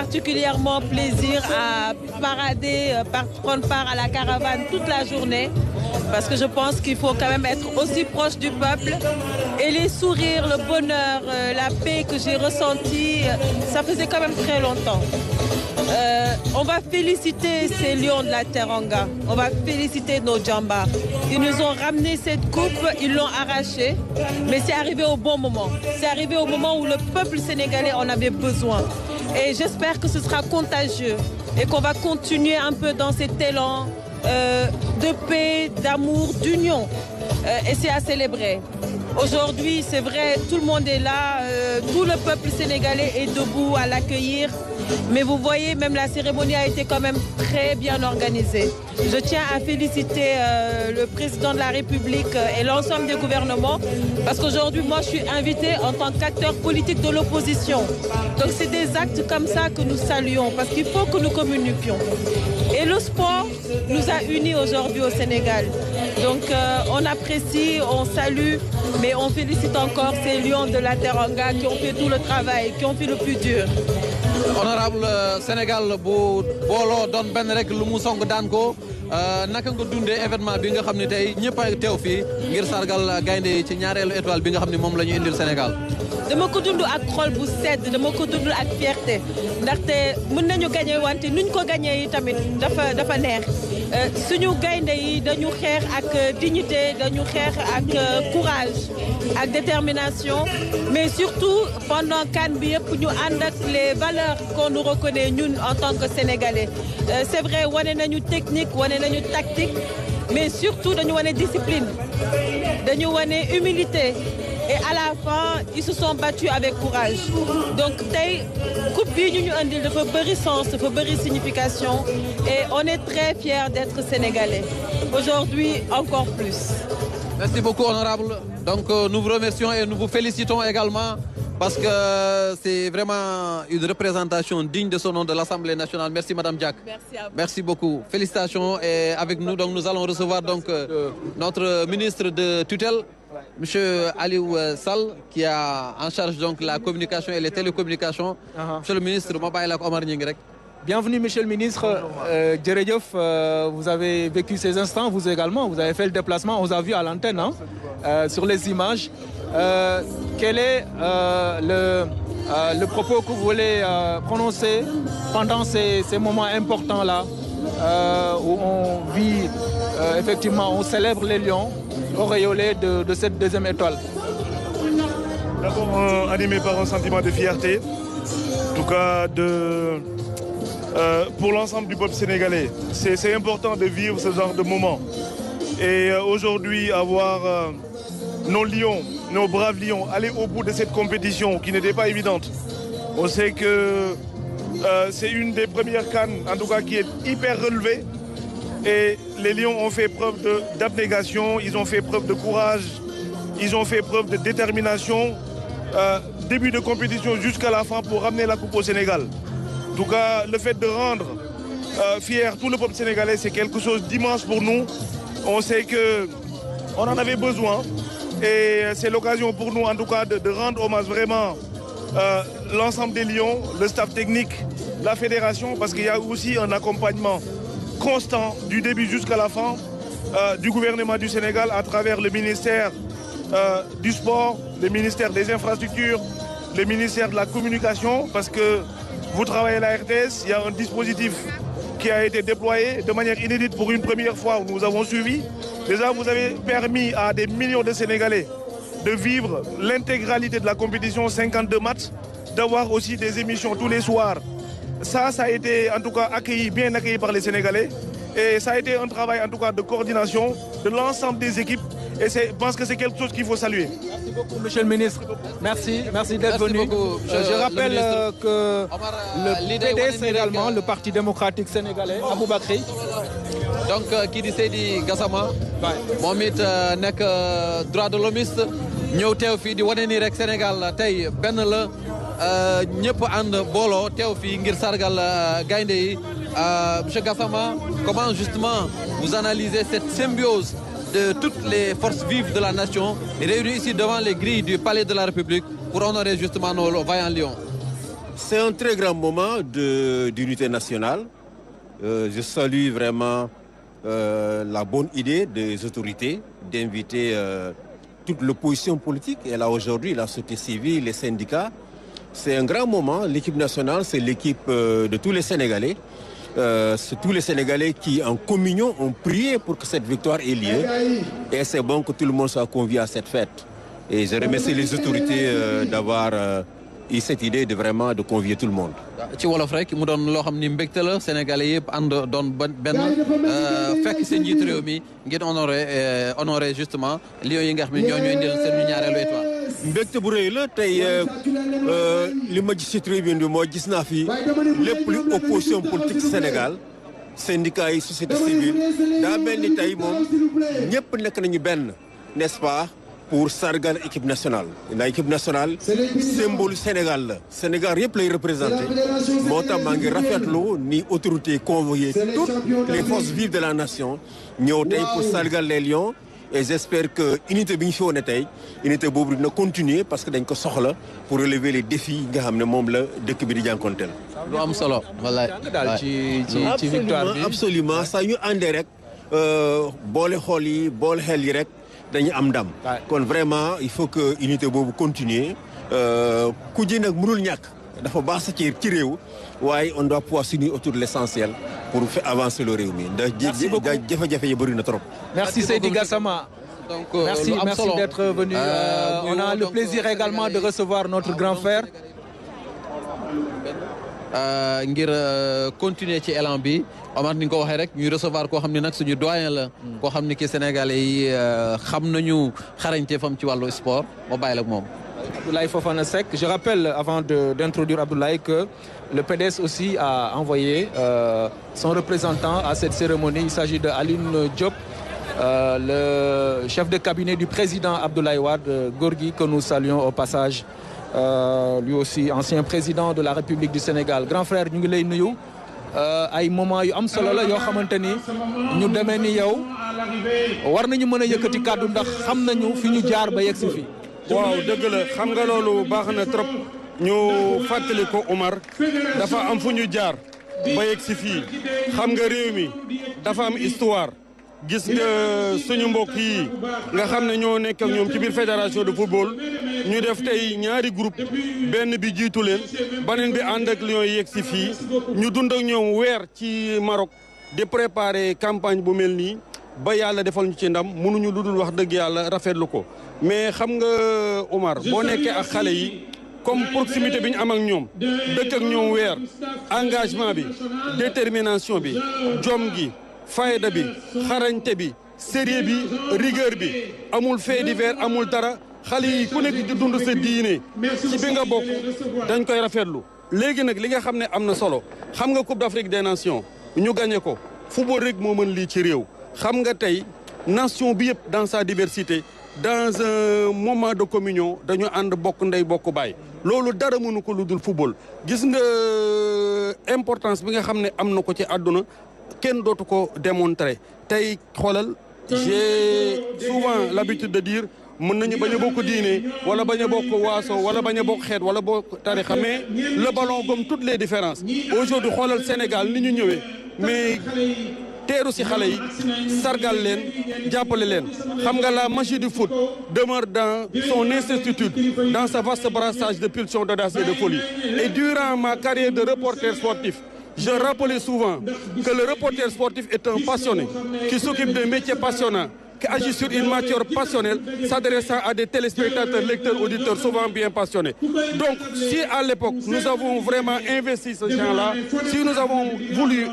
particulièrement plaisir à parader, prendre part à la caravane toute la journée parce que je pense qu'il faut quand même être aussi proche du peuple et les sourires, le bonheur, la paix que j'ai ressentie, ça faisait quand même très longtemps. On va féliciter ces lions de la Teranga, on va féliciter nos djambas. Ils nous ont ramené cette coupe, ils l'ont arrachée, mais c'est arrivé au bon moment. C'est arrivé au moment où le peuple sénégalais en avait besoin. Et j'espère que ce sera contagieux et qu'on va continuer un peu dans cet élan de paix, d'amour, d'union. Et c'est à célébrer. Aujourd'hui, c'est vrai, tout le monde est là, tout le peuple sénégalais est debout à l'accueillir. Mais vous voyez, même la cérémonie a été quand même très bien organisée. Je tiens à féliciter le président de la République et l'ensemble des gouvernements parce qu'aujourd'hui, moi, je suis invitée en tant qu'acteur politique de l'opposition. Donc, c'est des actes comme ça que nous saluons parce qu'il faut que nous communiquions. Et le sport nous a unis aujourd'hui au Sénégal. Donc, on apprécie, on salue, mais on félicite encore ces lions de la Teranga qui ont fait tout le travail, qui ont fait le plus dur. Honorable Sénégal bu booloo doon benn rek lu mu song daan ko naka nga dundee événement bi nga xam ne tey ñëpp a teew fii ngir sargal gaynde yi ci ñaareelu étoile bi nga xam ne moom la ñu indil Sénégal. dama ko dund ak xol bu sedd dama ko dund ak fierté ndaxte mën nañu gagné wante nuñ ko gagné yi tamit dafa neex suñu gaynde yi dañu xeex ak dignité dañu xeex ak courage ak détermination mais surtout pendant CAN bi yëpp ñu ànd ak les valeurs qu'on nous reconnaît ñun en tant que Sénégalais c'est vrai wane nañu technique wane nañu tactique mais surtout dañu wane discipline dañu wane humilité. Et à la fin, ils se sont battus avec courage. Donc, tey coupe bi ñu andil dafa bëri sens, dafa bëri signification et on est très fiers d'être sénégalais. Aujourd'hui, encore plus. Merci beaucoup, honorable. Donc, nous vous remercions et nous vous félicitons également parce que c'est vraiment une représentation digne de son nom de l'Assemblée nationale. Merci, Madame Diack. Merci à vous. Merci beaucoup. Félicitations. Et avec nous, donc, nous allons recevoir donc, notre ministre de tutelle, Monsieur Aliou Sall, qui a en charge donc la communication et les télécommunications. Monsieur le ministre, je m'appelle Omar Nying. Bienvenue, monsieur le ministre. Djeredjof, vous avez vécu ces instants, vous également. Vous avez fait le déplacement, on vous a vu à l'antenne, sur les images. Quel est le propos que vous voulez prononcer pendant ces moments importants-là, où on vit, effectivement, on célèbre les lions auréolés de cette deuxième étoile? D'abord, animé par un sentiment de fierté, en tout cas pour l'ensemble du peuple sénégalais. C'est important de vivre ce genre de moment. Et aujourd'hui, avoir nos lions, nos braves lions, aller au bout de cette compétition qui n'était pas évidente. On sait que c'est une des premières CAN, en tout cas qui est hyper relevée. Et les lions ont fait preuve d'abnégation, ils ont fait preuve de courage, ils ont fait preuve de détermination. Début de compétition jusqu'à la fin pour ramener la coupe au Sénégal. En tout cas, le fait de rendre fier tout le peuple sénégalais, c'est quelque chose d'immense pour nous. On sait qu'on en avait besoin et c'est l'occasion pour nous, en tout cas, de rendre hommage vraiment l'ensemble des lions, le staff technique, la fédération, parce qu'il y a aussi un accompagnement constant du début jusqu'à la fin du gouvernement du Sénégal à travers le ministère du sport, le ministère des infrastructures, le ministère de la communication, parce que vous travaillez à la RTS, il y a un dispositif qui a été déployé de manière inédite pour une première fois où nous avons suivi. Déjà, vous avez permis à des millions de Sénégalais de vivre l'intégralité de la compétition, 52 matchs, d'avoir aussi des émissions tous les soirs. Ça a été en tout cas bien accueilli par les Sénégalais. Et ça a été un travail en tout cas de coordination de l'ensemble des équipes. Et je pense que c'est quelque chose qu'il faut saluer. Merci beaucoup, monsieur le ministre. Merci d'être venu. Beaucoup, je rappelle que le PDS également, le Parti démocratique sénégalais, Aboubakri. Donc, qui dit Seydi Gassama, moom it nekk droit de l'hommiste ñëw teew fii di wane ni rek Sénégal tey benn la ñëpp ànd booloo teew fii ngir sargal gaynde yi. Monsieur Gassama, comment justement vous analysez cette symbiose de toutes les forces vives de la nation réunies ici devant les grilles du Palais de la République pour honorer justement nos vaillants lions? C'est un très grand moment d'unité nationale. Je salue vraiment la bonne idée des autorités d'inviter toute l'opposition politique. Et là aujourd'hui, la société civile, les syndicats. C'est un grand moment. L'équipe nationale, c'est l'équipe de tous les Sénégalais. C'est tous les Sénégalais qui, en communion, ont prié pour que cette victoire ait lieu. Et c'est bon que tout le monde soit convié à cette fête. Et je remercie les autorités d'avoir eu cette idée de vraiment de convier tout le monde. ci wolof rek mu doon loo xam ni mbégte la Sénégalais yëpp ànd doon benn fekk seen njiitu réew mi ngeen honoré justement lions yi nga xam ne ñoo ñu indil seen ñaareelu étoile. mbégte bu rëy la tey li ma gis ci tribune bi moo gis naa fi lépp lu opposition politique Sénégal syndicats yi société civile daa mel ni tey moom ñëpp nekk nañu benn n'est-ce pas pour sargal équipe nationale. La équipe nationale symbole Sénégal la Sénégal yëpp lay représenté moo tax maa ngi rafetlu ni autorité convoyé toutes les forces vives de la nation ñëw tey pour sargal les lions. Et j'espère que unité bi ñu fi woon tey unité boobu dina continuer parce que dañ ko soxla pour relever les défis nga xam ne moom la dëkk bi di jànkonteel. lu am solo wallaay daal ci victoire bi absolument saa ñu àndee rek boole xool yi boole xel yi rek dañu am ndam. kon vraiment il faut que unité boobu continuer ku ji nag mënul ñàkk dafa baax sa ci réew waaye on doit pouvoir s'unir autour de l'essentiel pour faire avancer le réew mi ndax jafe-jafe yi bëri na trop. Merci Seydi Gassama. Donc, merci d'être venu. On a le plaisir également de recevoir notre grand frère. ngir continuer ci élan bi Omar ni nga ko waxee rek ñuy recevoir koo xam ne nag suñu doyen la. koo xam ne ki Sénégalais yi xam nañu xarañte fam ci wàllu sport moo bàyyi la ak moom. Abdoulaye Fofana Seck. Je rappelle avant d'introduire Abdoulaye que le PDS aussi a envoyé son représentant à cette cérémonie. Il s'agit de Alioune Diop, le chef de cabinet du président Abdoulaye Wade, Gorgui, que nous saluons au passage. Lui aussi ancien président de la République du Sénégal. Grand frère, ñu ngi lay nuyu ay moment yu am solo la yoo xamante ni ñu demee ni yow war nañu mën a yëkkati kàddu ndax xam nañu fi ñu jaar ba yegsi fi. waaw dëgg la xam nga loolu baax na trop ñu fàttali ko Omar dafa am fu ñu jaar ba yegg si fii xam nga réew mi dafa am histoire gis nga suñu mbokk yi nga xam ne ñoo nekk ak ñoom ci biir fédération de football ñu def tey ñaari groupe benn bi jiitu leen beneen bi ànd ak Lions yi yegg si fii ñu dund ak ñoom weer ci Maroc di préparer campagne bu mel nii ba yàlla defal ñu ci ndam mënuñu lu dul wax dëgg yàlla rafetlu ko mais xam nga Omar boo nekkee ak xale yi comme proximité bi ñu am ak ñoom dëkk ak ñoom weer engagement bi détermination bi jom gi fayda bi xarañte bi sérieux bi rigueur bi amul fait divers amul dara xale yi ku nekk di dund sa diine ci bi nga bokk dañ koy rafetlu léegi nag li nga xam ne am na solo xam nga Coupe d'Afrique des Nations ñu gagné ko football rek moo mën lii ci réew xam nga tey nation bi yëpp dans sa diversité dans un moment de communion dañu ànd bokk ndey bokk baay loolu dara mënu ko lu dul football gis nga importance bi nga xam ne am na ko ci àdduna kenn dootu ko démontrer tey xoolal j'ai souvent l'habitude de dire mën nañu bañ a bokk diine wala bañ a bokk waaso wala bañ a bokk xeet wala bokk tarixa mais le ballon gomme toutes les différences aujourd'hui xoolal Sénégal ni ñu ñëwee mais teeru si xale yi sargal leen jàppale leen xam nga la magie du foot demeure dans son incertitude dans sa vaste brassage de pulsions, d'audace et de folie. Et durant ma carrière de reporter sportif, je rappelais souvent que le reporter sportif est un passionné qui s'occupe d'un métier passionnant, qui agit sur une matière passionnelle, s'adressant à des téléspectateurs, lecteurs, auditeurs, souvent bien passionnés. Donc, si à l'époque, nous avons vraiment investi ce genre-là, si nous avons voulu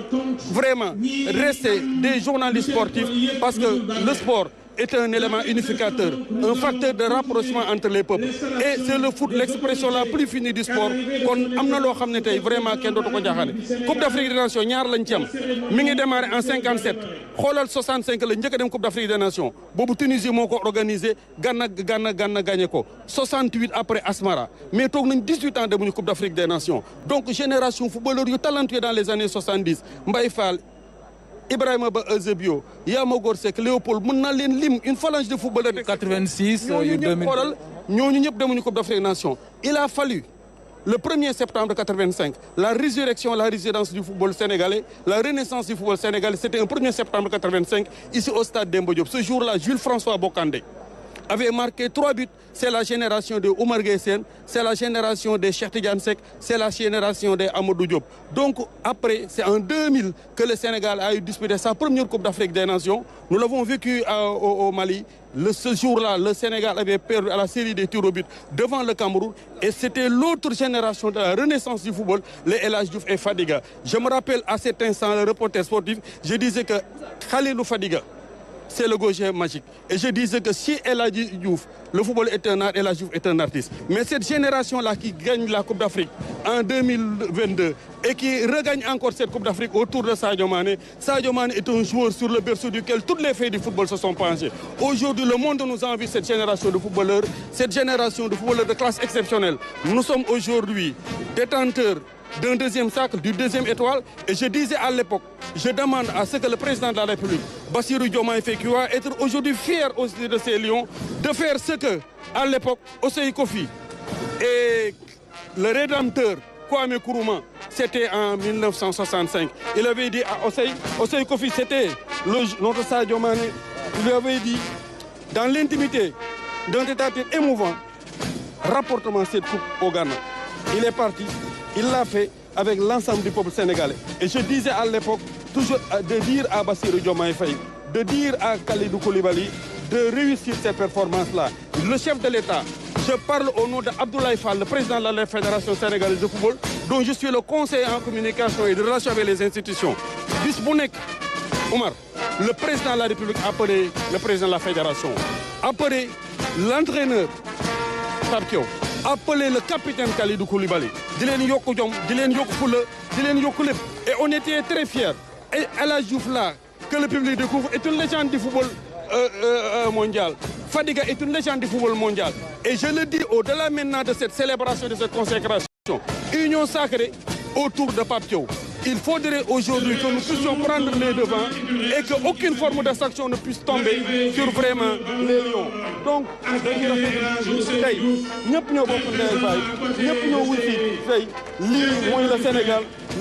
vraiment rester des journalistes sportifs, parce que le sport est un élément unificateur, un facteur de rapprochement entre les peuples. Et c'est le foot, l'expression la plus finie du sport. Kon amna lo xamné tay vraiment kenn dootu ko jaxane. Coupe d'Afrique des Nations ñaar lañ ci am. Mi ngi démarré en 57. Xolal 65 la ñëk dem Coupe d'Afrique des Nations. Bobu Tunisie moko organisé, Ghana gagné ko. 68 après Asmara. Mais tok nañ 18 ans demuñu Coupe d'Afrique des Nations. Donc génération footballeur yu talentueux dans les années 70. Mbaye Fall, Ibrahima Ba Eusebio, Yamagor Seck, Léopold, mën naa leen lim une phalange de footballeurs. 86 ñooñu ñëpp xoolal ñooñu ñëpp demuñu Coupe d'Afrique des Nations. Il a fallu le 1er septembre 85, la résurrection, la résidence du football sénégalais, la renaissance du football sénégalais, c'était un 1er septembre 85, ici au stade Demba Diop. Ce jour-là, Jules-François Bocandé avait marqué 3 buts. C'est la génération de Oumar Gueye Sène, c'est la génération de Cheikh Tidiane Seck, c'est la génération de Amadou Diop. Donc après, c'est en 2000 que le Sénégal a eu disputé sa première Coupe d'Afrique des Nations. Nous l'avons vécu au Mali. Ce jour-là, le Sénégal avait perdu à la série des tirs au but devant le Cameroun. Et c'était l'autre génération de la renaissance du football, les El Hadji Diouf et Fadiga. Je me rappelle à cet instant, le reporter sportif, je disais que Khalilou Fadiga, c'est le gaucher magique. Et je disais que si El Hadji Diouf, le football est un art, El Hadji Diouf est un artiste. Mais cette génération-là qui gagne la Coupe d'Afrique en 2022 et qui regagne encore cette Coupe d'Afrique autour de Sadio Mané est un joueur sur le berceau duquel toutes les fées du football se sont penchées. Aujourd'hui, le monde nous envie cette génération de footballeurs, de classe exceptionnelle. Nous sommes aujourd'hui détenteurs d'un deuxième cercle, du deuxième étoile. Et je disais à l'époque, je demande à ce que le président de la République, Bassirou Diomaye Faye, qui va être aujourd'hui fier aussi de ces lions, de faire ce que, à l'époque, Osei Kofi et le rédempteur Kwame Nkrumah, c'était en 1965. Il avait dit à Osei Kofi, c'était notre Sadio Mané, il lui avait dit, dans l'intimité d'un état émouvant, rapporte-moi cette coupe au Ghana. Il est parti. Il l'a fait avec l'ensemble du peuple sénégalais. Et je disais à l'époque, toujours de dire à Bassirou Diomaye Faye, de dire à Kalidou Koulibaly de réussir ces performances-là. Le chef de l'État, je parle au nom d'Abdoulaye Fall, le président de la Fédération sénégalaise de football, dont je suis le conseiller en communication et de relations avec les institutions. Bisbounek Omar, le président de la République a appelé le président de la Fédération, appelé l'entraîneur Fabio, appelé le capitaine Kalidou Koulibaly. Et on était très fiers. Et El Hadji Diouf là, que le public découvre, est une légende du football mondial. Fadiga est une légende du football mondial. Et je le dis au-delà maintenant de cette célébration, de cette consécration, union sacrée autour de Pape Thiaw. Il faudrait aujourd'hui que nous puissions prendre les devants et qu'aucune forme de sanction ne puisse tomber sur vraiment les lions. Donc,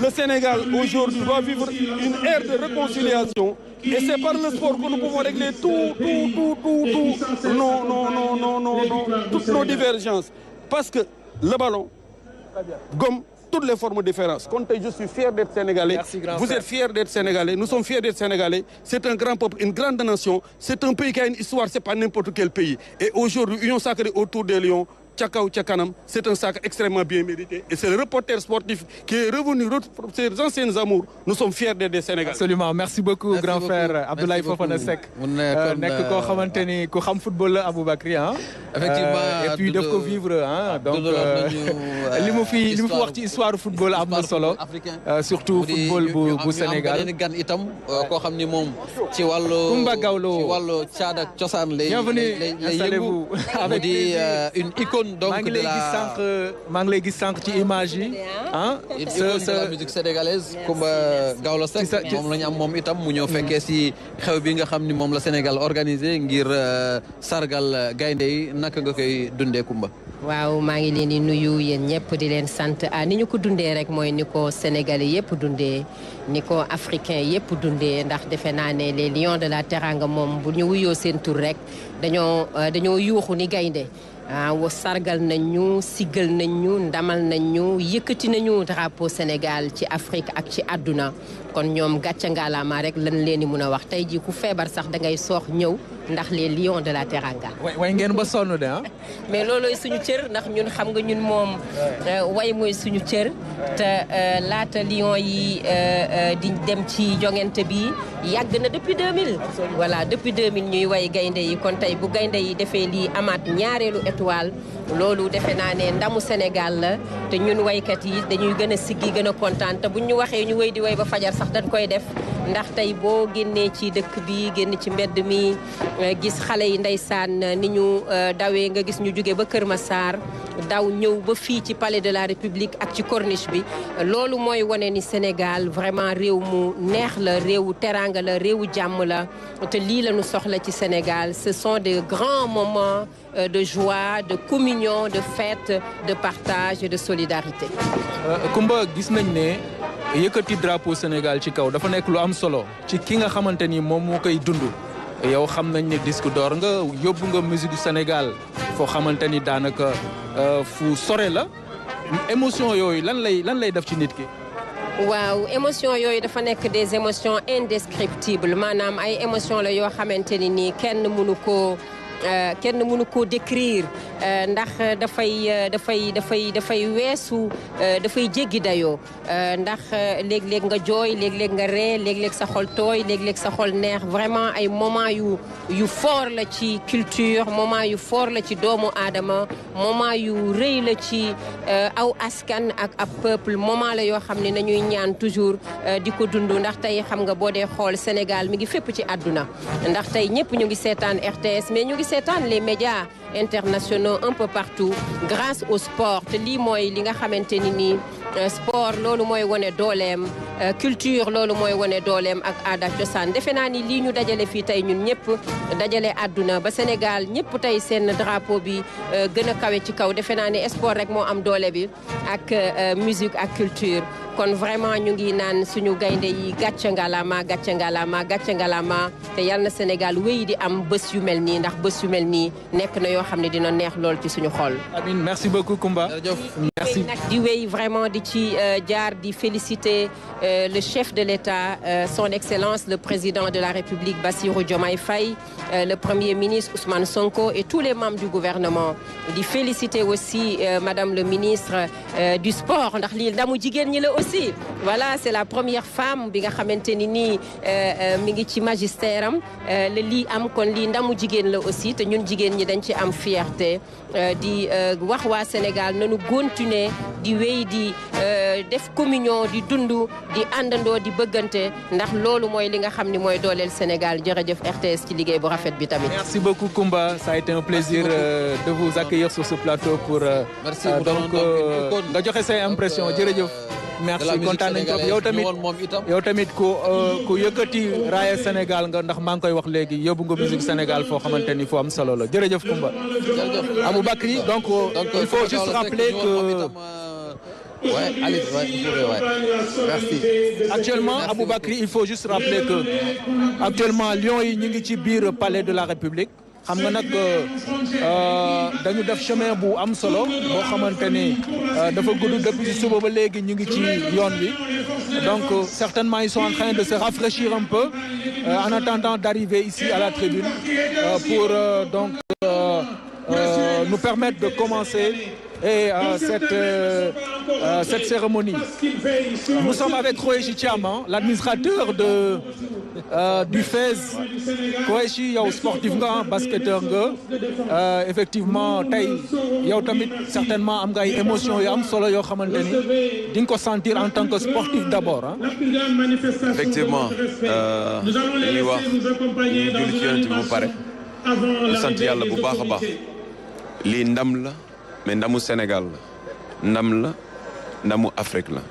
le Sénégal aujourd'hui doit vivre une ère de réconciliation. Et c'est par le sport que nous pouvons régler toutes nos divergences. Parce que le ballon, gomme toutes les formes de différence. Je suis fier d'être sénégalais. Merci, vous êtes fiers d'être sénégalais. Nous sommes fiers d'être sénégalais. C'est un grand peuple, une grande nation. C'est un pays qui a une histoire. C'est pas n'importe quel pays. Et aujourd'hui, union sacrée autour des lions. Tchakaou Tchakanam, c'est un sacre extrêmement bien mérité. Et c'est le reporter sportif qui est revenu pour ses anciennes amours. Nous sommes fiers d'être des Sénégalais. Absolument. Merci beaucoup, grand frère Abdoulaye Fofana Seck. Nekk koo xamante ni ku xam football la Aboubacry ah. Effectivement. Et puis daf ko vivre ah. Donc li mu fi wax ci histoire football am na solo. Surtout football bu Sénégal. am gan itam koo xam ni moom ci wàllu Kumba Gawlo ci wàllu caada ak cosaan lay installez-vous mu di une icône. Donc maa ngi lay gis sànq ci image yi ah de la musique sénégalaise Kumba Gawlo Seck moom la ñu am moom itam mu ñëw fekkee si xew bi nga xam ni moom la Sénégal organisé ngir sargal gaynde yi naka nga koy dundee Kumba. waaw maa ngi leen di nuyu yéen ñëpp di leen sant ni ñu ko dundee rek mooy ni ko sénégalais yëpp dundee ni ko africain yëpp dundee ndax defe naa ne les lions de la Teranga moom bu ñu wuyoo seen tur rek dañoo yuuxu ni gaynde sargal nañ ñu siggal nañ ñu ndamal nañ ñu yëkkati nañu drapeau Sénégal ci Afrique ak ci àdduna kon ñoom gàcce ngalaama rek lan leen di mën a wax tey ji ku feebar sax da ngay soox ñëw ndax les lions de la Teranga. way ngeen ba sonn de ah. mais loolooy suñu cër ndax ñun xam nga ñun moom way mooy suñu cër te laata lions yi di dem ci jongante bi yàgg na depuis 2000. voilà depuis 2000 ñuy way gaynde yi kon tey bu gaynde yi defee lii amaat ñaareelu étoile loolu defe naa ne ndamu Sénégal la te ñun waykat yi dañuy gën a siggi gën a kontaan te buñ ñu waxee ñu wéy di way ba fajar sax dañ koy def ndax tey boo génnee ci dëkk bi génn ci mbedd mi gis xale yi ndeysaan ni ñu dawee nga gis ñu jóge ba Kër Massar daw ñëw ba fii ci palais de la République ak ci corniche bi loolu mooy wane ni Sénégal vraiment réew mu neex la réewu teranga la réewu jàmm la te lii la ñu soxla ci Sénégal. Ce sont de grands moments de joie, de communion, de fête, de partage et de solidarité. Kumba gis nañ ne yëkkati drapeau Sénégal ci kaw dafa nekk lu am solo ci ki nga xamante ni moom moo koy dund. yow xam nañ ne disque d'or nga yóbbu nga musique du Sénégal foo xamante ni daanaka fu sore la émotion yooyu lan lay def ci nit ki. waaw émotion yooyu dafa nekk des émotions indescriptibles maanaam ay émotion la yoo xamante ni nii kenn mënu koo décrire ndax dafay weesu dafay jéggi dayoo ndax léeg-léeg nga jooy léeg-léeg nga ree léeg-léeg sa xol tooy léeg-léeg sa xol neex vraiment ay moment yu fort la ci culture moment yu fort la ci doomu aadama moment yu rëy la ci aw askan ak ab peuple moment la yoo xam ne nañuy ñaan toujours di ko dund ndax tey xam nga boo dee xool Sénégal mi ngi fépp ci àdduna ndax tey ñëpp ñu ngi seetaan RTS mais ñu ngi seetaan les médias internationaux un peu partout grâce au sport te lii mooy li nga xamante ni nii sport loolu mooy wane dooleem culture loolu mooy wane dooleem ak aada cosaan defe naa ni lii ñu dajale fii tey ñun ñëpp dajale àdduna ba Sénégal ñëpp tey seen drapeau bi gën a kawe ci kaw defe naa ni sport rek moo am doole bi ak musique ak culture kon vraiment ñu ngi naan suñu gaynde yi gàcce ngalaama gàcce ngalaama gàcce ngalaama te yal na Sénégal wéy di am bés yu mel nii ndax bés yu mel nii nekk na yoo xam ne dina neex lool ci suñu xol. Amin merci beaucoup Kumba. merci nag di wéy vraiment di ci jaar di féliciter le chef de l'État son excellence le président de la République Bassirou Diomaye Faye le premier ministre Ousmane Sonko et tous les membres du gouvernement di féliciter aussi madame le ministre du sport ndax lii ndamu jigéen ñi la aussi voilà c'est la première femme bi nga xamante ni nii mi ngi ci magistère am la lii am kon lii ndamu jigéen la aussi te ñun jigéen ñi dañ ci am fierté di wax waa Sénégal nañu continuer di wéy di def communion di dundu di àndandoo di bëggante ndax loolu mooy li nga xam ni mooy dooleel Sénégal jërëjëf RTS ci liggéey bu rafet bi tamit. Merci beaucoup Kumba, ça a été un plaisir de vous accueillir sur ce plateau pour donc nga joxe say impressions jërëjëf. merci kontaan nañ trop yow tamit ku yëkkati raaya Sénégal nga ndax maa ngi koy wax léegi yóbbu nga musique Sénégal foo xamante ni foo am solo la jërëjëf Kumba. Aboubacry donc il faut juste rappeler que merci. Actuellement Aboubacry il faut juste rappeler que actuellement Lions yi ñu ngi ci biir palais de la République. xam nga nag dañu def chemin bu am solo boo xamante ni dafa gudd depuis suba ba léegi ñu ngi ci yoon bi donc certainement ils sont en train de se rafraîchir un peu en attendant d'arriver ici à la tribune pour donc nous permettre de commencer et cette cérémonie. Nous sommes avec Kowechi Thiam, l'administrateur du FAISE. Kowechi yow sportif nga basketteur nga effectivement tey yow tamit certainement am nga ay émotions yu am solo yoo xamante ni di nga ko sentir en tant que sportif d'abord ah. Effectivement ñuy wax ñu julli ci yonent bi mu pare di sant yàlla bu baax a baax lii ndam la. mais ndamu Sénégal la ndam la ndamu Afrique la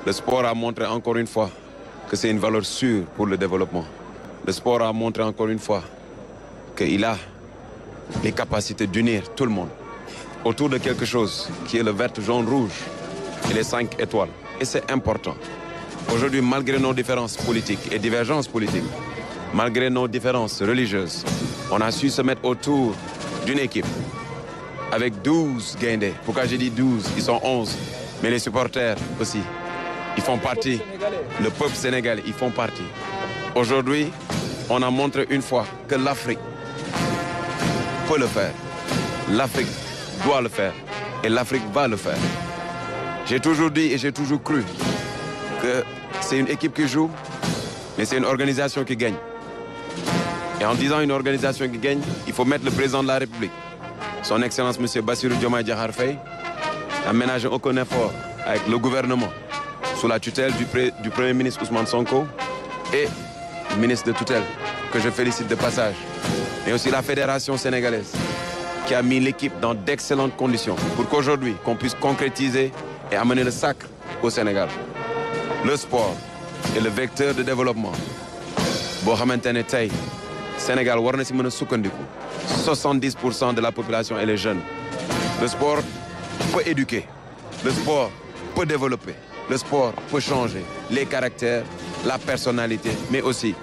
le sport a montré encore une fois que c'est une valeur sûre pour le développement le sport a montré encore une fois qu'il a les capacités d'unir tout le monde autour de quelque chose qui est le vert, jaune, rouge et les 5 étoiles et c'est important aujourd'hui malgré nos différences politiques et divergences politiques malgré nos différences religieuses on a su se mettre autour d'une équipe avec 12 Gaindé. Pourquoi j'ai dit 12? Ils sont 11. Mais les supporters aussi, ils font partie. Le peuple sénégalais, ils font partie. Aujourd'hui, on a montré une fois que l'Afrique peut le faire. L'Afrique doit le faire. Et l'Afrique va le faire. J'ai toujours dit et j'ai toujours cru que c'est une équipe qui joue, mais c'est une organisation qui gagne. Et en disant une organisation qui gagne, il faut mettre le président de la République. Son Excellence M. Bassirou Diomaye Diakhar Faye a ménagé aucun effort avec le gouvernement sous la tutelle du Premier ministre Ousmane Sonko et le ministre de tutelle, que je félicite de passage, mais aussi la fédération sénégalaise, qui a mis l'équipe dans d'excellentes conditions pour qu'aujourd'hui, qu'on puisse concrétiser et amener le sacre au Sénégal. Le sport est le vecteur de développement. Boo xamante ne tey Sénégal war na si mën a sukkandiku 70% de la population et les jeunes. Le sport peut éduquer, le sport peut développer, le sport peut changer les caractères, la personnalité, mais aussi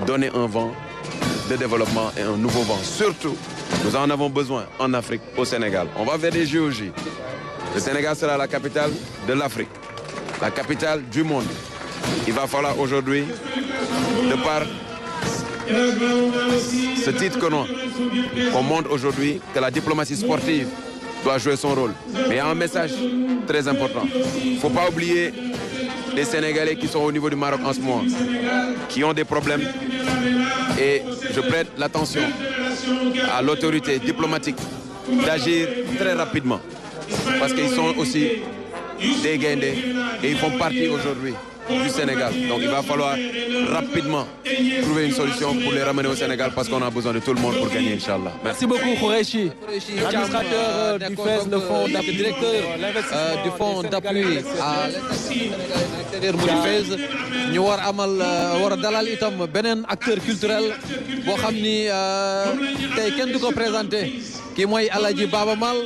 donner un vent de développement et un nouveau vent. Surtout, nous en avons besoin en Afrique, au Sénégal. On va vers les JOJ. Le Sénégal sera la capitale de l'Afrique, la capitale du monde. Il va falloir aujourd'hui, de par ce titre qu'on montre aujourd'hui, que la diplomatie sportive doit jouer son rôle. Mais il y a un message très important. Il ne faut pas oublier les Sénégalais qui sont au niveau du Maroc en ce moment, qui ont des problèmes. Et je prête l'attention à l'autorité diplomatique d'agir très rapidement. Parce qu'ils sont aussi des Guindés et ils font partie aujourd'hui du Sénégal. Donc il va falloir rapidement trouver une solution pour les ramener au Sénégal parce qu'on a besoin de tout le monde pour gagner, Inch'Allah. Merci beaucoup, Khoureyssi, administrateur du FES, le fonds d'appui, directeur du fonds d'appui à l'extérieur mu di FES. ñu war a dalal itam beneen acteur culturel boo xam ni tey kenn du ko présenté kii mooy Aladji Baba Mal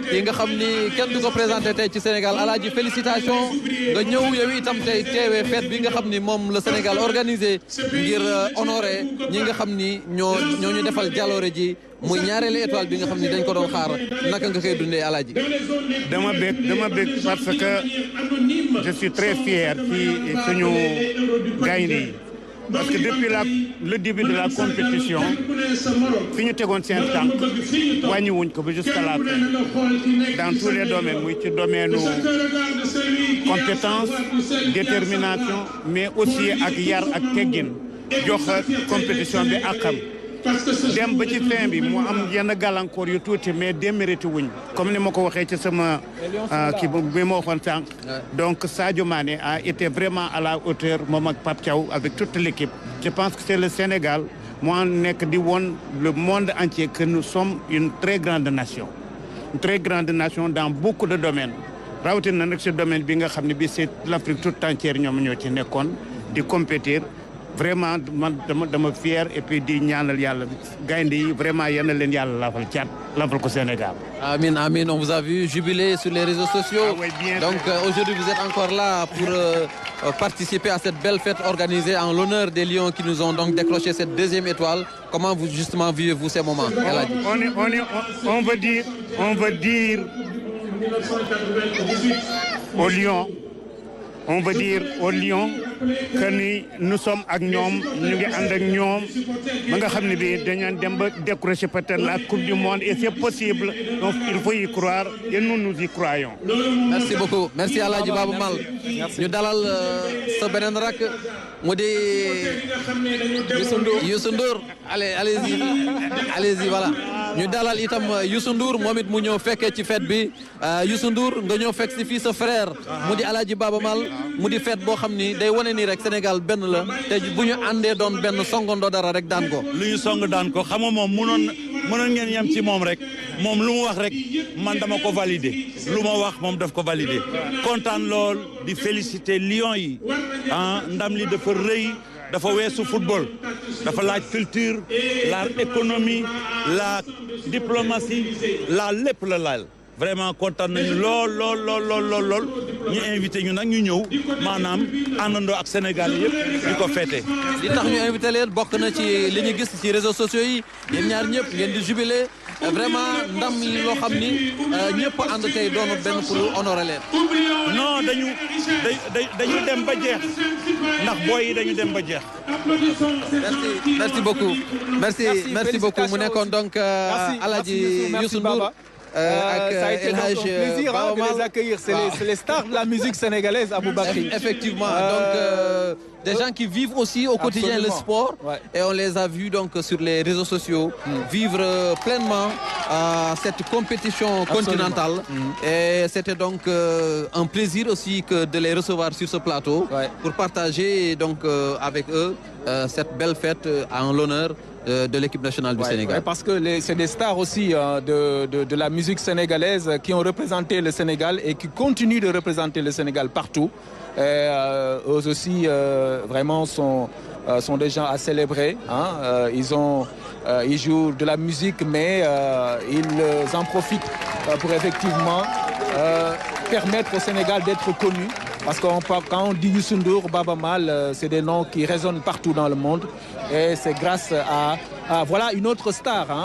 kii nga xam ni kenn du ko présenté tey ci Sénégal. Aladji, félicitations nga ñëw yow itam tey teewee fête bi nga xam ni moom le Sénégal organisé ngir honorer ñi nga xam ni ñoo ñu defal jaloore ji muy ñaareelu étoile bi nga xam ni dañ ko doon xaar naka nga koy dundee Aladji. dama bég parce que je suis très fier ci suñu gaynde yi parce que depuis le début de la compétition fi ñu tegoon seen tànk wàññiwuñ ko ba jusqu'à la fin dans tous les domaines muy ci domaine compétence détermination mais aussi ak yar ak teggin jox compétition bi akam dem ba ci fin bi mu am yenn gàllankoor yu tuuti mais démérité wuñ comme ni ma ko waxee ci sama kii bi ma waxoon sànq. Donc Sadio Mané a été vraiment à la hauteur moom ak Pape Thiaw avec toute l'équipe. Je pense que c'est le Sénégal moo nekk di woon le monde entier que nous sommes une très grande nation dans beaucoup de domaines rawatina nag ci domaine bi nga xam ne bi c'est l'Afrique toute entière ñoom ñoo ci nekkoon di compétir. Vraiment man dama fier et puis di ñaanal yàlla gaynde yi vraiment yal na leen yàlla lafal cat lafal ko Sénégal. Amin, amin. On vous a vu jubiler sur les réseaux sociaux. Oui, donc aujourd'hui vous êtes encore là pour participer à cette belle fête organisée en l'honneur des Lions qui nous ont donc décroché cette deuxième étoile. Comment vous justement vivez-vous ces moments? On veut dire aux Lions. On veut dire aux Lions que ni nous sommes ak ñoom ñu ngi ànd ak ñoom ba nga xam ne bi dañu dem ba décrocher peut-être la Coupe du Monde et c'est possible donc il faut y croire et nous y croyons. Merci beaucoup. Merci Aladji Baba Mal. ñu dalal sa beneen rak mu di Youssou Ndour. Allez-y voilà. ñu dalal itam Youssou Ndour moom it mu ñëw fekkee ci fête bi Youssou Ndour nga ñëw fekk si fii sa frère mu di Aladji Baba Mal mu di fête boo xam ni day wane ni rek Sénégal benn la te bu ñu àndee doon benn songandoo dara rek daan ko. lu ñu song daan ko xam nga moom mënoon ngeen yem ci moom rek moom lu mu wax rek man dama ko valider lu ma wax moom daf ko valider kontaan lool di féliciter Lions yi ndam li dafa rëy. dafa weesu football dafa laaj culture la économie la diplomatie la lépp la laal vraiment kontaan nañu lool ñu invité ñu nag ñu ñëw maanaam àndandoo ak Sénégal yëpp di ko fêté. li tax ñu invité leen bokk na ci li ñu gis ci réseaux sociaux yi yéen ñaar ñëpp ngeen di jubilé vraiment ndam yi loo xam ni ñëpp ànd tey doonu benn pour honorer leen. non dañu dem ba jeex ndax booy yi dañu dem ba jeex. merci beaucoup. merci beaucoup mu nekkoon donc Aladji Youssou Ndour. Ça a été donc un plaisir de les accueillir. C'est les stars de la musique sénégalaise, Aboubakry. Effectivement. Donc, des gens qui vivent aussi au quotidien le sport. Et on les a vus donc, sur les réseaux sociaux vivre pleinement cette compétition continentale. Et c'était donc un plaisir aussi que de les recevoir sur ce plateau pour partager donc, avec eux cette belle fête en l'honneur de l'équipe nationale du Sénégal. Parce que c'est des stars aussi de la musique sénégalaise qui ont représenté le Sénégal et qui continuent de représenter le Sénégal partout. Eux aussi vraiment sont des gens à célébrer. Hein. Ils jouent de la musique, mais ils en profitent pour effectivement permettre au Sénégal d'être connu. Parce que quand on dit Youssou Ndour, Baba Mal, c'est des noms qui résonnent partout dans le monde. Et c'est grâce à voilà une autre star. Hein.